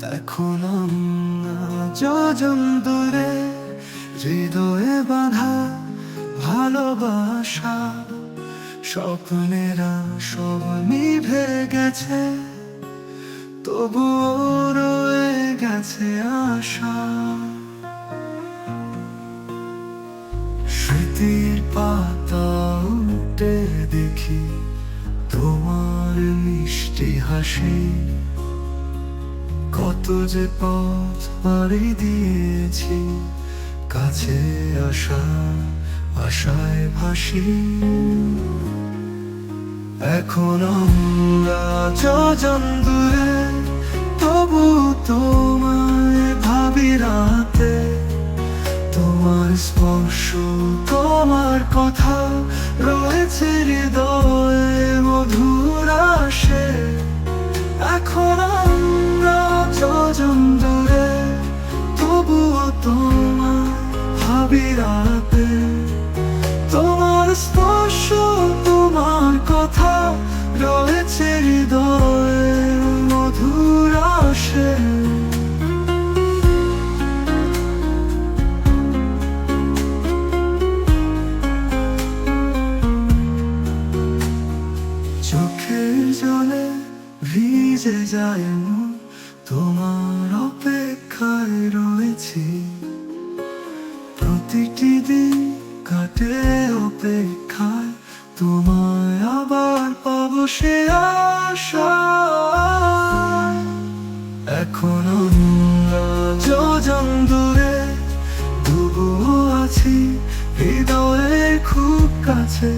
এখন আমরা যোজন দূরে, হৃদয়ে বাঁধা ভালোবাসা, স্বপ্নেরা সব নিভে গেছে, তবুও রয়ে গেছে আশা। স্মৃতির পাতা উল্টে দেখি তোমার মিষ্টি হাসি, কত যে পথ পাড়ি দিয়েছি, কাছে আসা আশায় ভাসি। এখন আমরা যোজন দূরে, তবু তোমায় ভাবি রাতে, তোমার স্পর্শ তোমার কথা রয়েছে হৃদয়ে মধুর আসে। এখন আমরা যোজন দূরে, তবুও তোমায় ভাবি রাতে, তোমার স্পর্শ তোমার কথা রয়েছে হৃদয়ে মধুর আসে। চোখের জলে ভিজে যায় মন, তোমার অপেক্ষায় রয়েছি, প্রতিটি দিন কাটে অপেক্ষায়, তোমায় আবার পাবো সে আশা। এখন আমরা যোজন দূরে, তবুও আছি হৃদয়ের খুব কাছে,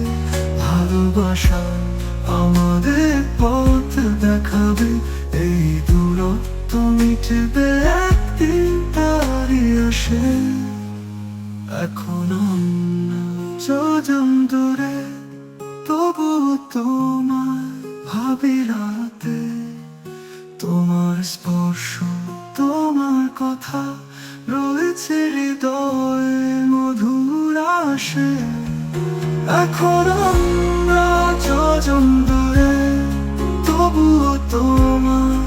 ভালোবাসা আমাদের পথ দেখাবে, এই দূরত্ব মিটবে একদিন তারই আসে। এখন আমরা যোজন দূরে, তবু তোমায় ভাবি রাতে, তোমার স্পর্শ তোমার কথা রয়েছে হৃদয়ে মধুর আসে। এখন আমরা যোজন দূরে, তবু তোমার